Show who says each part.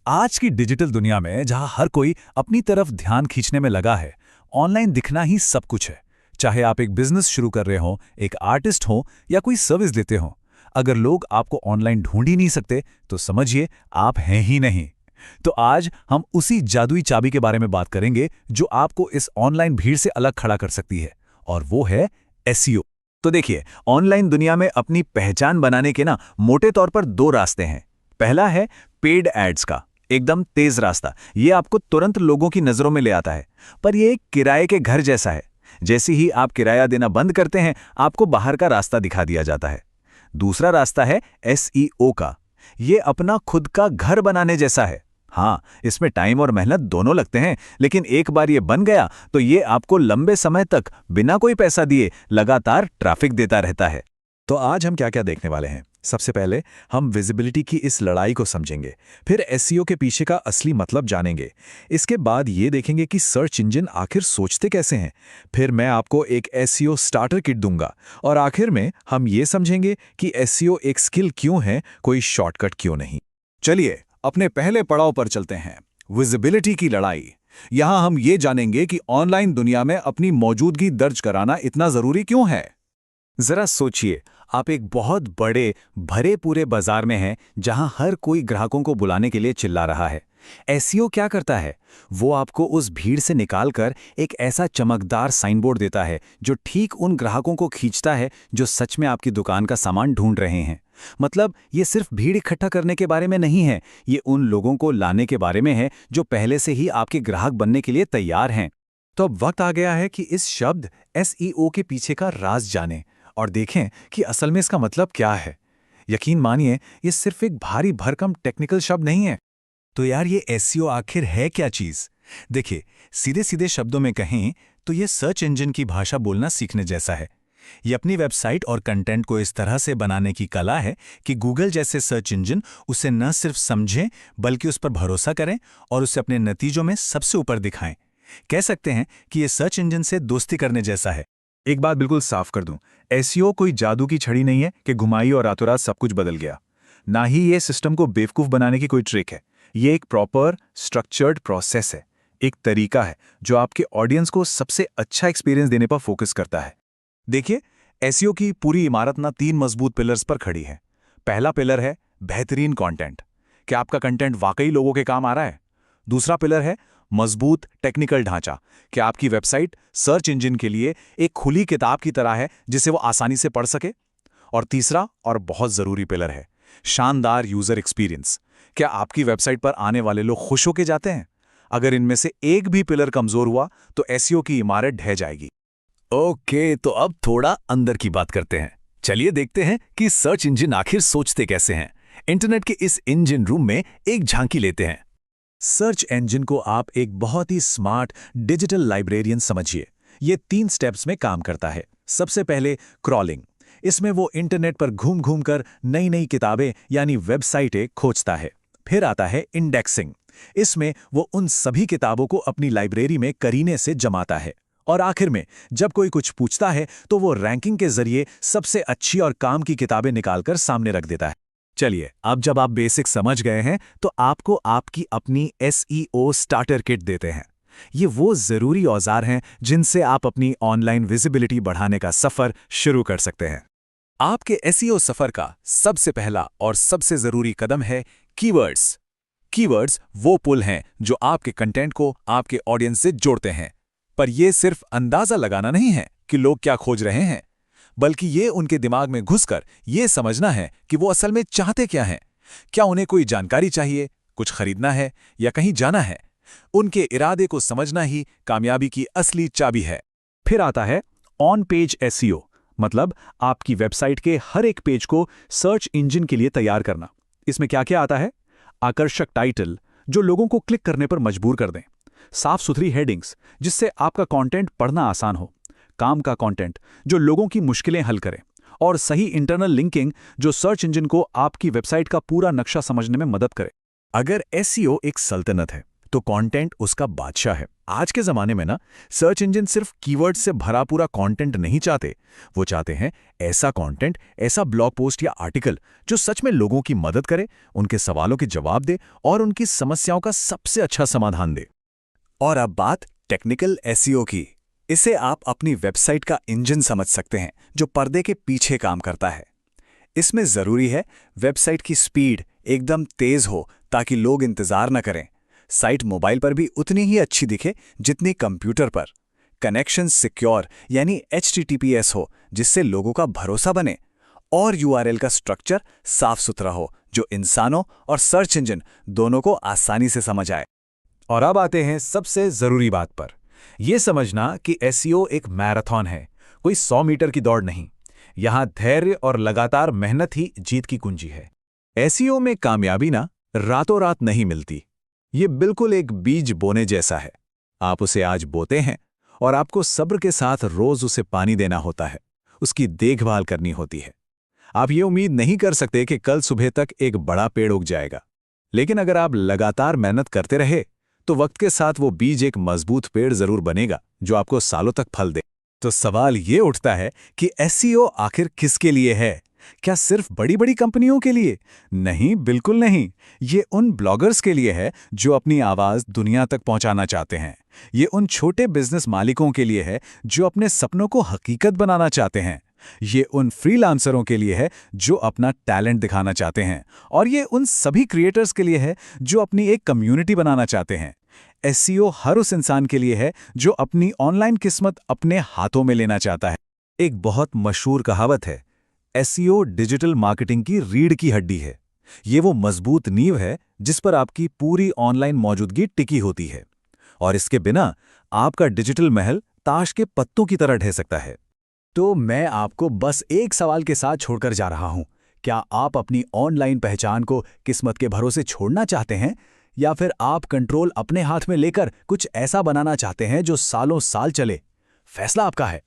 Speaker 1: आज की डिजिटल दुनिया में जहां हर कोई अपनी तरफ ध्यान खींचने में लगा है, ऑनलाइन दिखना ही सब कुछ है। चाहे आप एक बिजनेस शुरू कर रहे हो, एक आर्टिस्ट हो या कोई सर्विस देते हो, अगर लोग आपको ऑनलाइन ढूंढ ही नहीं सकते तो समझिए आप हैं ही नहीं। तो आज हम उसी जादुई चाबी के बारे में बात करेंगे जो आपको इस ऑनलाइन भीड़ से अलग खड़ा कर सकती है, और वो है एसईओ। तो देखिए, ऑनलाइन दुनिया में अपनी पहचान बनाने के मोटे तौर पर दो रास्ते हैं। पहला है पेड एड्स का एकदम तेज रास्ता। ये आपको तुरंत लोगों की नजरों में ले आता है, पर यह एक किराए के घर जैसा है। जैसे ही आप किराया देना बंद करते हैं, आपको बाहर का रास्ता दिखा दिया जाता है। दूसरा रास्ता है एसईओ का। ये अपना खुद का घर बनाने जैसा है। हाँ, इसमें टाइम और मेहनत दोनों लगते हैं, लेकिन एक बार ये बन गया तो ये आपको लंबे समय तक बिना कोई पैसा दिए लगातार ट्रैफिक देता रहता है।
Speaker 2: तो आज हम क्या क्या देखने वाले हैं? सबसे पहले हम विजिबिलिटी की इस लड़ाई को समझेंगे, फिर एसईओ के पीछे का असली मतलब जानेंगे। इसके बाद ये देखेंगे कि सर्च इंजन आखिर सोचते कैसे हैं। फिर मैं आपको एक एसईओ स्टार्टर किट दूंगा, और आखिर में हम ये समझेंगे कि एसईओ एक स्किल क्यों है, कोई शॉर्टकट क्यों नहीं।
Speaker 1: चलिए अपने पहले पड़ाव पर चलते हैं, विजिबिलिटी की लड़ाई। यहां हम ये जानेंगे कि ऑनलाइन दुनिया में अपनी मौजूदगी दर्ज कराना इतना जरूरी क्यों है। जरा सोचिए, आप एक बहुत बड़े भरे पूरे बाजार में हैं जहां हर कोई ग्राहकों को बुलाने के लिए चिल्ला रहा है। एसईओ क्या करता है? वो आपको उस भीड़ से निकालकर एक ऐसा चमकदार साइन बोर्ड देता है जो ठीक उन ग्राहकों को खींचता है जो सच में आपकी दुकान का सामान ढूंढ रहे हैं। मतलब ये सिर्फ भीड़ इकट्ठा करने के बारे में नहीं है, ये उन लोगों को लाने के बारे में है जो पहले से ही आपके ग्राहक बनने के लिए तैयार हैं।
Speaker 2: तो अब वक्त आ गया है कि इस शब्द एसईओ के पीछे का राज जानें और देखें कि असल में इसका मतलब क्या है। यकीन मानिए, ये सिर्फ एक भारी भरकम टेक्निकल शब्द नहीं है।
Speaker 1: तो यार, ये एसईओ आखिर है क्या चीज? देखिए, सीधे सीधे शब्दों में कहें तो ये सर्च इंजन की भाषा बोलना सीखने जैसा है। ये अपनी वेबसाइट और कंटेंट को इस तरह से बनाने की कला है कि गूगल जैसे सर्च इंजन उसे न सिर्फ समझें बल्कि उस पर भरोसा करें और उसे अपने नतीजों में सबसे ऊपर दिखाएं। कह सकते हैं कि ये सर्च इंजन से दोस्ती करने जैसा है।
Speaker 2: एक बात बिल्कुल साफ कर दूं, एसईओ कोई जादू की छड़ी नहीं है कि घुमाई और रातों रात सब कुछ बदल गया। ना ही ये सिस्टम को बेवकूफ बनाने की कोई ट्रिक है। ये एक प्रॉपर स्ट्रक्चर्ड प्रोसेस है, एक तरीका है जो आपके ऑडियंस को सबसे अच्छा एक्सपीरियंस देने पर फोकस करता है।
Speaker 1: देखिए, एसईओ की पूरी इमारत तीन मजबूत पिलर्स पर खड़ी है। पहला पिलर है बेहतरीन कंटेंट। क्या आपका कंटेंट वाकई लोगों के काम आ रहा है? दूसरा पिलर है मजबूत टेक्निकल ढांचा। क्या आपकी वेबसाइट सर्च इंजन के लिए एक खुली किताब की तरह है जिसे वो आसानी से पढ़ सके? और तीसरा और बहुत जरूरी पिलर है शानदार यूजर एक्सपीरियंस। क्या आपकी वेबसाइट पर आने वाले लोग खुश होके जाते हैं? अगर इनमें से एक भी पिलर कमजोर हुआ तो एसईओ की इमारत ढह जाएगी। ओके, तो अब थोड़ा अंदर की बात करते हैं। चलिए देखते हैं कि सर्च इंजन आखिर सोचते कैसे हैं। इंटरनेट के इस इंजन रूम में एक झांकी लेते हैं। सर्च इंजन को आप एक बहुत ही स्मार्ट डिजिटल लाइब्रेरियन समझिए। ये 3 स्टेप्स में काम करता है। सबसे पहले क्रॉलिंग। इसमें वो इंटरनेट पर घूम घूम कर नई नई किताबें यानी वेबसाइटें खोजता है। फिर आता है इंडेक्सिंग। इसमें वो उन सभी किताबों को अपनी लाइब्रेरी में करीने से जमाता है। और आखिर में जब कोई कुछ पूछता है तो वो रैंकिंग के जरिए सबसे अच्छी और काम की किताबें निकालकर सामने रख देता है। चलिए, अब जब आप बेसिक समझ गए हैं तो आपको आपकी अपनी एसईओ स्टार्टर किट देते हैं। ये वो जरूरी औजार हैं जिनसे आप अपनी ऑनलाइन विजिबिलिटी बढ़ाने का सफर शुरू कर सकते हैं। आपके एसईओ सफर का सबसे पहला और सबसे जरूरी कदम है कीवर्ड्स। कीवर्ड्स वो पुल हैं जो आपके कंटेंट को आपके ऑडियंस से जोड़ते हैं। पर यह सिर्फ अंदाजा लगाना नहीं है कि लोग क्या खोज रहे हैं, बल्कि ये उनके दिमाग में घुसकर ये समझना है कि वो असल में चाहते क्या हैं। क्या उन्हें कोई जानकारी चाहिए, कुछ खरीदना है या कहीं जाना है? उनके इरादे को समझना ही कामयाबी की असली चाबी है। फिर आता है ऑन पेज एसईओ, मतलब आपकी वेबसाइट के हर एक पेज को सर्च इंजन के लिए तैयार करना। इसमें क्या क्या आता है? आकर्षक टाइटल जो लोगों को क्लिक करने पर मजबूर कर दें, साफ सुथरी हेडिंग्स जिससे आपका कंटेंट पढ़ना आसान हो, काम का कंटेंट जो लोगों की मुश्किलें हल करे, और सही इंटरनल लिंकिंग जो सर्च इंजन को आपकी वेबसाइट का पूरा नक्शा समझने में मदद करे। अगर एसईओ एक सल्तनत है तो कंटेंट उसका बादशाह है। आज के ज़माने में ना सर्च इंजन सिर्फ कीवर्ड से भरा पूरा कंटेंट नहीं चाहते, वो चाहते हैं ऐसा कंटेंट, ऐसा ब्लॉग पोस्ट या आर्टिकल जो सच में लोगों की मदद करे, उनके सवालों के जवाब दे और उनकी समस्याओं का सबसे अच्छा समाधान दे।
Speaker 3: और अब बात टेक्निकल एसईओ की। इसे आप अपनी वेबसाइट का इंजन समझ सकते हैं जो पर्दे के पीछे काम करता है। इसमें ज़रूरी है वेबसाइट की स्पीड एकदम तेज़ हो ताकि लोग इंतज़ार न करें। साइट मोबाइल पर भी उतनी ही अच्छी दिखे जितनी कंप्यूटर पर। कनेक्शन सिक्योर यानी HTTPS हो जिससे लोगों का भरोसा बने। और URL का स्ट्रक्चर साफ सुथरा हो जो इंसानों और सर्च इंजन दोनों को आसानी से समझ आए।
Speaker 2: और अब आते हैं सबसे ज़रूरी बात पर, यह समझना कि एसईओ एक मैराथन है, कोई 100 मीटर की दौड़ नहीं। यहाँ धैर्य और लगातार मेहनत ही जीत की कुंजी है।
Speaker 1: एसईओ में कामयाबी ना रातों रात नहीं मिलती। ये बिल्कुल एक बीज बोने जैसा है। आप उसे आज बोते हैं और आपको सब्र के साथ रोज उसे पानी देना होता है, उसकी देखभाल करनी होती है। आप ये उम्मीद नहीं कर सकते कि कल सुबह तक एक बड़ा पेड़ उग जाएगा, लेकिन अगर आप लगातार मेहनत करते रहे तो वक्त के साथ वो बीज एक मजबूत पेड़ जरूर बनेगा जो आपको सालों तक फल दे। तो सवाल ये उठता है कि एसईओ आखिर किसके लिए है? क्या सिर्फ बड़ी बड़ी कंपनियों के लिए? नहीं, बिल्कुल नहीं। ये उन ब्लॉगर्स के लिए है जो अपनी आवाज दुनिया तक पहुंचाना चाहते हैं। ये उन छोटे बिजनेस मालिकों के लिए है जो अपने सपनों को हकीकत बनाना चाहते हैं। ये उन फ्रीलांसरों के लिए है जो अपना टैलेंट दिखाना चाहते हैं। और ये उन सभी क्रिएटर्स के लिए है जो अपनी एक कम्युनिटी बनाना चाहते हैं। एसईओ हर उस इंसान के लिए है जो अपनी ऑनलाइन किस्मत अपने हाथों में लेना चाहता है। एक बहुत मशहूर कहावत है, एसईओ डिजिटल मार्केटिंग की रीढ़ की हड्डी है। ये वो मजबूत नींव है जिस पर आपकी पूरी ऑनलाइन मौजूदगी टिकी होती है। और इसके बिना आपका डिजिटल महल ताश के पत्तों की तरह ढह सकता है।
Speaker 3: तो मैं आपको बस एक सवाल के साथ छोड़कर जा रहा हूं। क्या आप अपनी ऑनलाइन पहचान को किस्मत के भरोसे छोड़ना चाहते हैं, या फिर आप कंट्रोल अपने हाथ में लेकर कुछ ऐसा बनाना चाहते हैं जो सालों साल चले? फैसला आपका है।